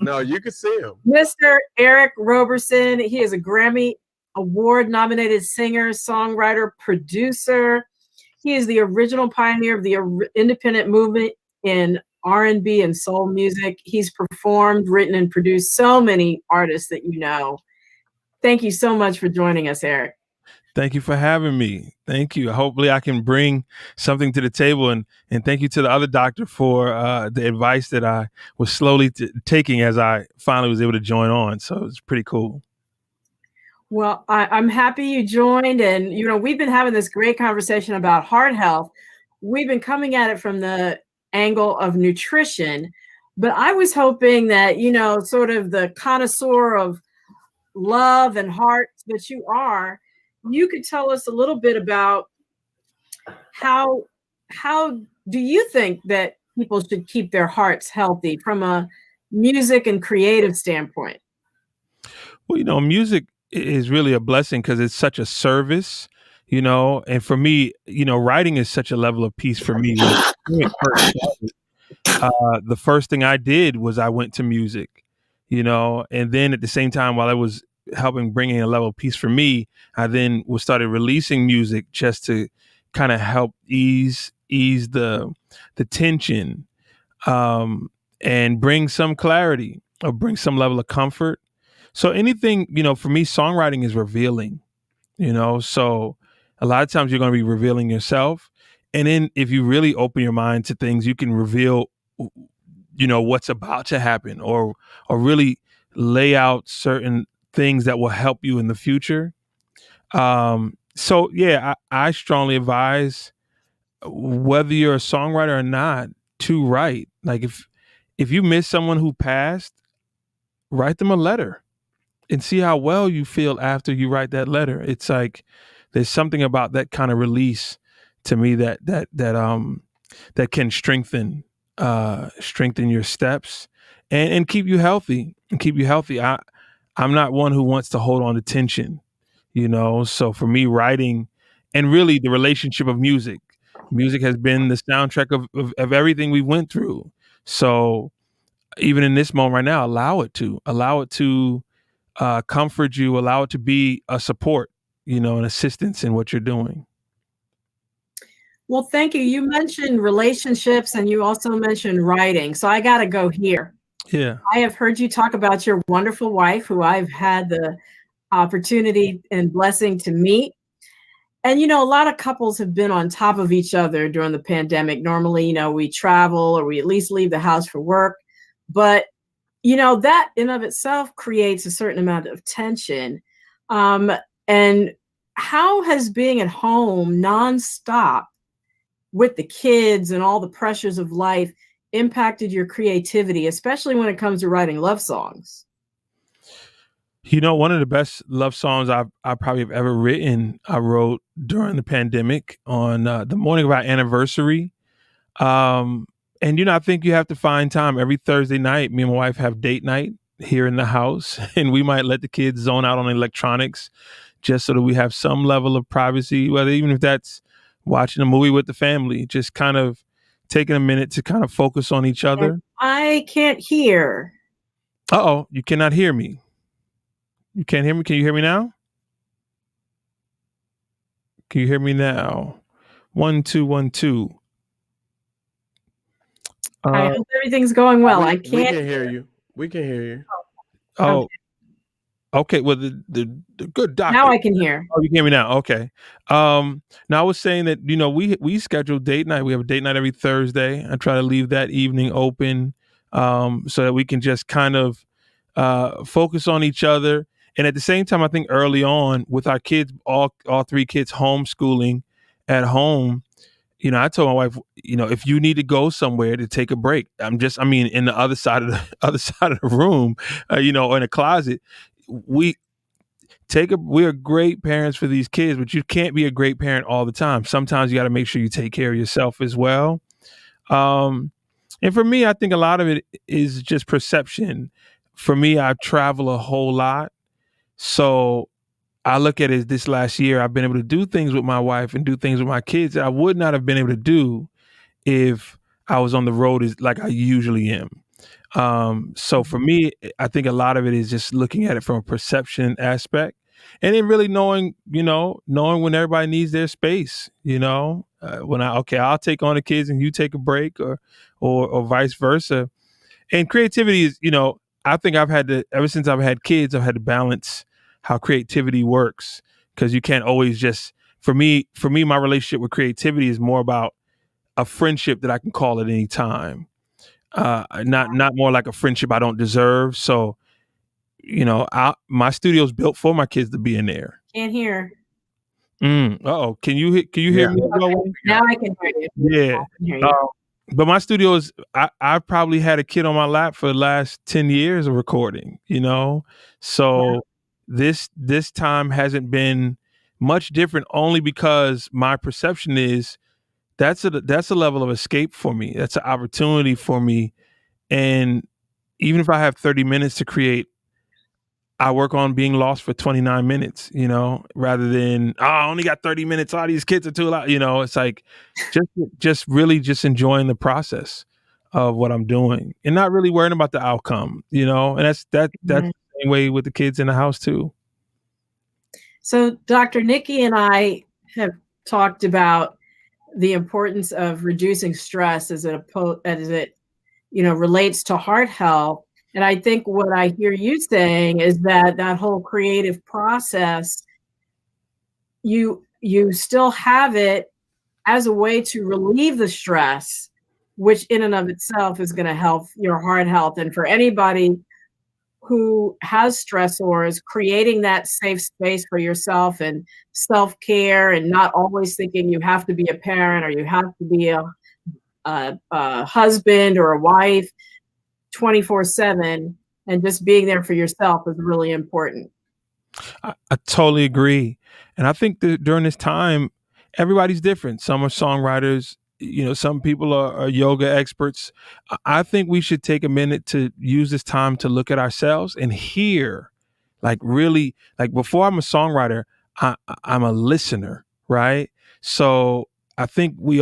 No, you can see him. Mr. Eric Roberson. He is a Grammy Award nominated singer, songwriter, producer. He is the original pioneer of the independent movement in R&B and soul music. He's performed, written, and produced so many artists that you know. Thank you so much for joining us, Eric. Thank you for having me. Thank you. Hopefully I can bring something to the table, and thank you to the other doctor for the advice that I was slowly taking as I finally was able to join on. So it's pretty cool. Well, I'm happy you joined, and we've been having this great conversation about heart health. We've been coming at it from the angle of nutrition, but I was hoping that, sort of the connoisseur of love and heart that you are, you could tell us a little bit about how do you think that people should keep their hearts healthy from a music and creative standpoint? Well, music is really a blessing because it's such a service, and for me, writing is such a level of peace for me. The first thing I did was I went to music, and then at the same time, while I was helping bringing a level of peace for me, I then started releasing music just to kind of help ease the tension, and bring some clarity or bring some level of comfort. So anything, for me, songwriting is revealing, so a lot of times you're going to be revealing yourself. And then if you really open your mind to things, you can reveal, what's about to happen or really lay out certain things that will help you in the future. So yeah, I strongly advise, whether you're a songwriter or not, to write. Like if you miss someone who passed, write them a letter and see how well you feel after you write that letter. It's like there's something about that kind of release to me that can strengthen your steps and keep you healthy I'm not one who wants to hold on to tension, so for me, writing and really the relationship of music has been the soundtrack of everything we went through. So even in this moment right now, allow it to comfort you, allow it to be a support, an assistance in what you're doing. Well, thank you. You mentioned relationships and you also mentioned writing. So I got to go here. Yeah. I have heard you talk about your wonderful wife, who I've had the opportunity and blessing to meet. And, a lot of couples have been on top of each other during the pandemic. Normally, we travel or we at least leave the house for work. But, that in of itself creates a certain amount of tension. And how has being at home nonstop with the kids and all the pressures of life impacted your creativity, especially when it comes to writing love songs? One of the best love songs I probably have ever written, I wrote during the pandemic on the morning of our anniversary. And, I think you have to find time. Every Thursday night, me and my wife have date night. here in the house, and we might let the kids zone out on electronics just so that we have some level of privacy, whether even if that's watching a movie with the family, just kind of taking a minute to kind of focus on each other. I can't hear. Uh-oh, you cannot hear me. You can't hear me? Can you hear me now? Can you hear me now? 1 2 1 2. I hope everything's going well. I We can't can hear you. We can hear you. Oh, okay. Well, the good doctor. now I can hear. Oh, you can hear me now. Okay. Now I was saying that, we schedule date night. We have a date night every Thursday. I try to leave that evening open so that we can just kind of focus on each other. And at the same time, I think early on with our kids, all three kids homeschooling at home, I told my wife, if you need to go somewhere to take a break, in the other side of the room, in a closet, we're great parents for these kids, but you can't be a great parent all the time. Sometimes you got to make sure you take care of yourself as well. And for me, I think a lot of it is just perception. For me, I travel a whole lot. So I look at it as this last year, I've been able to do things with my wife and do things with my kids that I would not have been able to do if I was on the road like I usually am. So for me, I think a lot of it is just looking at it from a perception aspect, and then really knowing when everybody needs their space, I'll take on the kids and you take a break or vice versa. And creativity is, I think ever since I've had kids, I've had to balance how creativity works, because you can't always just, for me, my relationship with creativity is more about a friendship that I can call at any time. Not more like a friendship I don't deserve. So, my studio's built for my kids to be in there. Can't hear. Uh-oh. Can you hear me? Okay. Now I can hear you. Yeah. I can hear you. But my studio is, I've probably had a kid on my lap for the last 10 years of recording, So this time hasn't been much different, only because my perception is that's a level of escape for me. That's an opportunity for me. And even if I have 30 minutes to create, I work on being lost for 29 minutes, rather than, I only got 30 minutes. All these kids are too loud. It's like just really just enjoying the process of what I'm doing and not really worrying about the outcome, and that's the same way with the kids in the house too. So Dr. Nikki and I have talked about the importance of reducing stress as it relates to heart health. And I think what I hear you saying is that whole creative process, you still have it as a way to relieve the stress, which in and of itself is going to help your heart health. And for anybody who has stressors, creating that safe space for yourself and self-care, and not always thinking you have to be a parent or you have to be a husband or a wife 24/7, and just being there for yourself is really important. I totally agree. And I think that during this time, everybody's different. Some are songwriters, some people are yoga experts. I think we should take a minute to use this time to look at ourselves and hear, really, before I'm a songwriter, I'm a listener, right? So I think we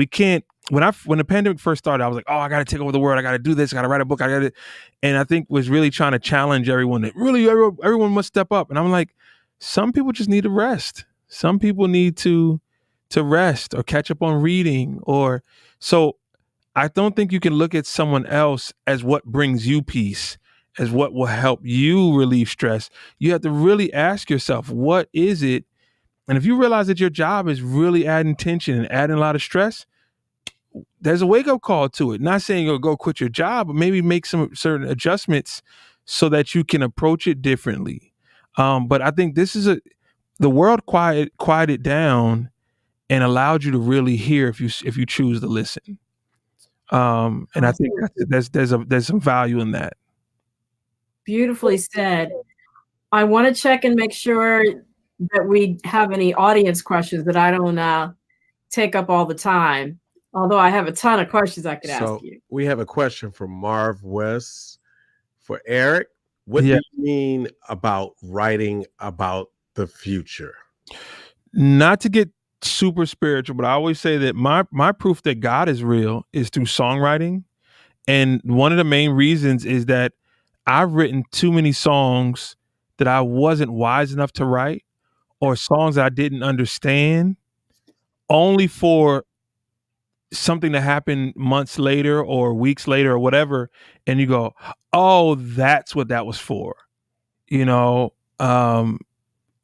can't, when the pandemic first started, I was like, oh, I got to take over the world. I got to do this. I got to write a book. And I think was really trying to challenge everyone that really everyone must step up. And I'm like, some people just need to rest. Some people need to rest or catch up on reading, so I don't think you can look at someone else as what brings you peace, as what will help you relieve stress. You have to really ask yourself, what is it? And if you realize that your job is really adding tension and adding a lot of stress, there's a wake-up call to it. Not saying you'll go quit your job, but maybe make some certain adjustments so that you can approach it differently. But I think this is the world quieted down and allowed you to really hear if you choose to listen. And I think there's some value in that. Beautifully said. I want to check and make sure that we have any audience questions that I don't take up all the time. Although I have a ton of questions I could ask you. We have a question from Marv West For Eric, what Yeah. do you mean about writing about the future? Not to get super spiritual, but I always say that my proof that God is real is through songwriting. And one of the main reasons is that I've written too many songs that I wasn't wise enough to write, or songs that I didn't understand, only for something to happen months later or weeks later or whatever. And you go, oh, that's what that was for. You know, and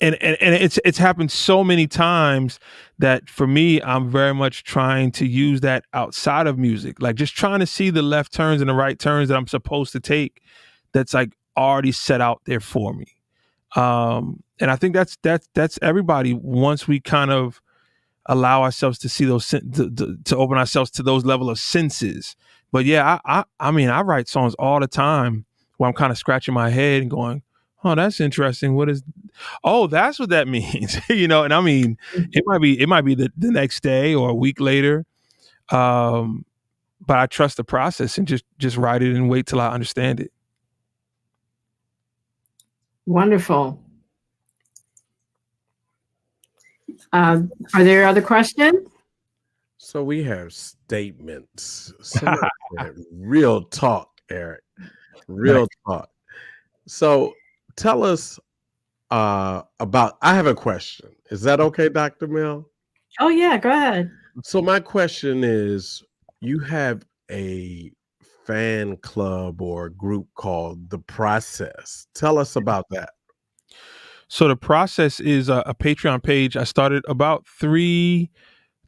it's happened so many times that for me, I'm very much trying to use that outside of music, like just trying to see the left turns and the right turns that I'm supposed to take. That's like already set out there for me. And I think that's everybody. Once we kind of allow ourselves to see those, to open ourselves to those level of senses. But yeah, I mean, I write songs all the time where I'm kind of scratching my head and going, oh, that's interesting. What is, oh, that's what that means. You know, and I mean, it might be the next day or a week later. But I trust the process and just write it and wait till I understand it. Wonderful. Are there other questions? So we have statements. Somebody said, real talk, Eric. Real talk. So tell us about, I have a question. Is that okay, Dr. Mill? Oh yeah, go ahead. So my question is, you have a fan club or group called The Process. Tell us about that. So The Process is a Patreon page I started about 3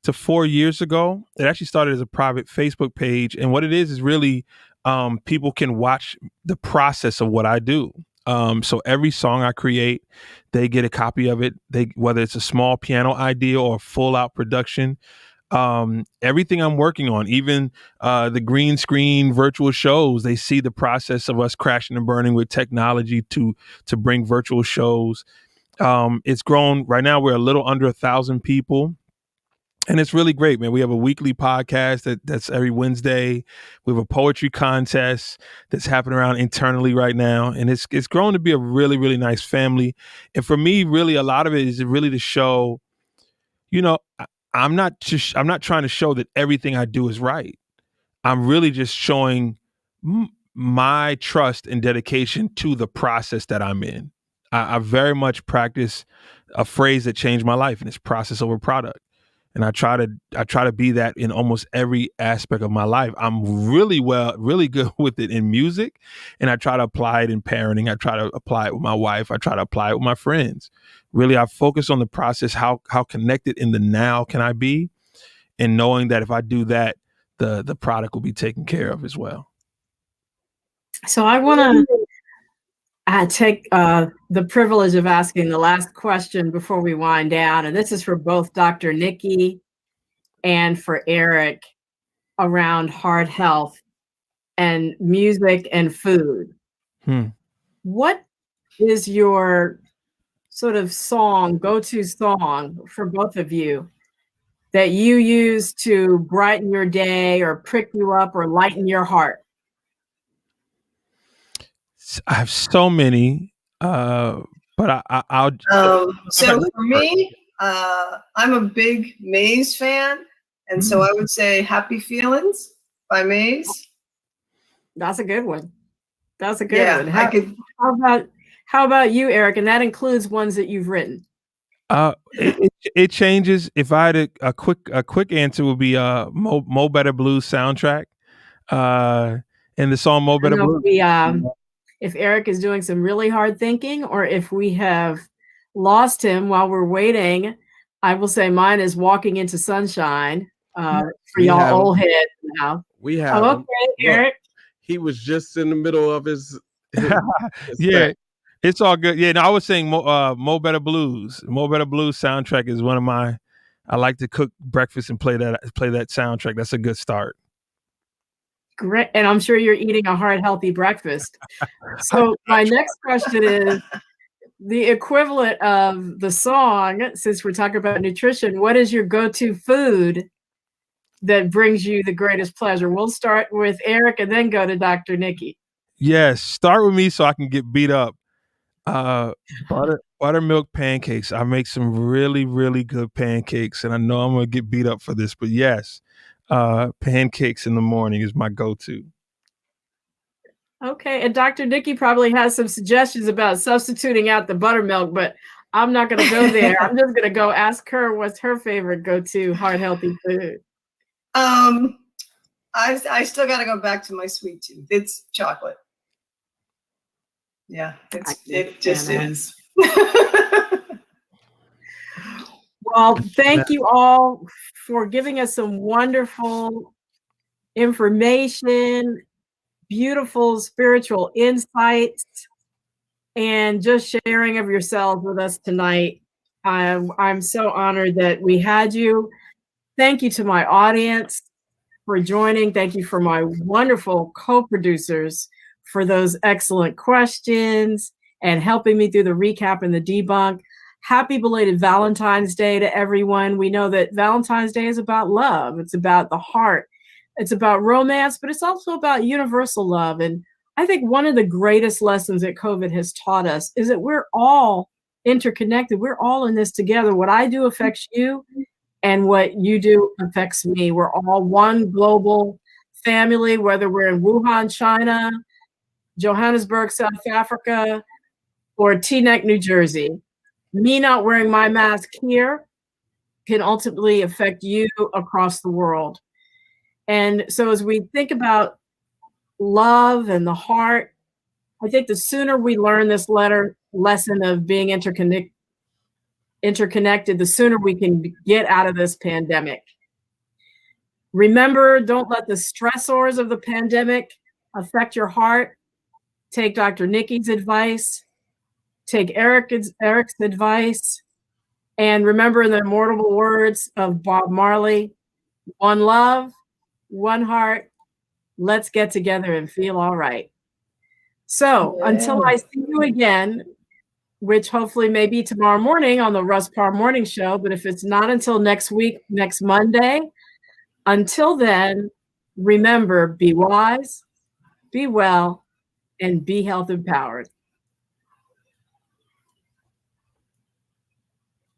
to 4 years ago. It actually started as a private Facebook page. And what it is really people can watch the process of what I do. So every song I create, they get a copy of it. Whether it's a small piano idea or a full out production, everything I'm working on, even the green screen virtual shows, they see the process of us crashing and burning with technology to bring virtual shows. It's grown. Right now, we're a little under 1,000 people. And it's really great, man. We have a weekly podcast that's every Wednesday. We have a poetry contest that's happening around internally right now. And it's grown to be a really, really nice family. And for me, really, a lot of it is really to show, you know, I'm not trying to show that everything I do is right. I'm really just showing my trust and dedication to the process that I'm in. I very much practice a phrase that changed my life, and it's process over product. And I try to be that in almost every aspect of my life. I'm really good with it in music, and I try to apply it in parenting. I try to apply it with my wife. I try to apply it with my friends. Really, I focus on the process. How connected in the now can I be, and knowing that if I do that, the product will be taken care of as well. So I want to take the privilege of asking the last question before we wind down. And this is for both Dr. Nikki and for Eric around heart health and music and food. What is your sort of go-to song for both of you that you use to brighten your day or prick you up or lighten your heart? I have so many, but I'll. So for me, I'm a big Maze fan, and so I would say "Happy Feelings" by Maze. That's a good one. That's a good one. How about you, Eric? And that includes ones that you've written. It changes. If I had a quick answer would be Mo Better Blues soundtrack, and the song Mo Better Blues. If Eric is doing some really hard thinking, or if we have lost him while we're waiting, I will say mine is "Walking into Sunshine" for y'all old heads now. We have. Okay, Eric. He was just in the middle of his yeah. It's all good. Yeah, no, I was saying Mo Better Blues. Mo Better Blues soundtrack is one of my. I like to cook breakfast and play that soundtrack. That's a good start. Great, and I'm sure you're eating a heart healthy breakfast. So my next question is the equivalent of the song. Since we're talking about nutrition, what is your go-to food that brings you the greatest pleasure? We'll start with Eric and then go to Dr. Nikki. Yes, start with me so I can get beat up. Buttermilk pancakes. I make some really, really good pancakes, and I know I'm gonna get beat up for this, but yes, pancakes in the morning is my go-to. Okay, and Dr. Nikki probably has some suggestions about substituting out the buttermilk, but I'm not going to go there. I'm just going to go ask her what's her favorite go-to heart healthy food. I still got to go back to my sweet tooth. It's chocolate. Yeah, it just is. Well, thank you all for giving us some wonderful information, beautiful spiritual insights, and just sharing of yourselves with us tonight. I'm so honored that we had you. Thank you to my audience for joining. Thank you for my wonderful co-producers for those excellent questions and helping me through the recap and the debunk. Happy belated Valentine's Day to everyone. We know that Valentine's Day is about love. It's about the heart. It's about romance, but it's also about universal love. And I think one of the greatest lessons that COVID has taught us is that we're all interconnected. We're all in this together. What I do affects you, and what you do affects me. We're all one global family, whether we're in Wuhan, China, Johannesburg, South Africa, or Teaneck, New Jersey. Me not wearing my mask here can ultimately affect you across the world. And so as we think about love and the heart, I think the sooner we learn this lesson of being interconnected, the sooner we can get out of this pandemic. Remember, don't let the stressors of the pandemic affect your heart. Take Dr. Nikki's advice. Take Eric's advice. And remember the immortal words of Bob Marley, one love, one heart, let's get together and feel all right. So until I see you again, which hopefully may be tomorrow morning on the Russ Parr Morning Show, but if it's not until next week, next Monday, until then, remember, be wise, be well, and be health empowered.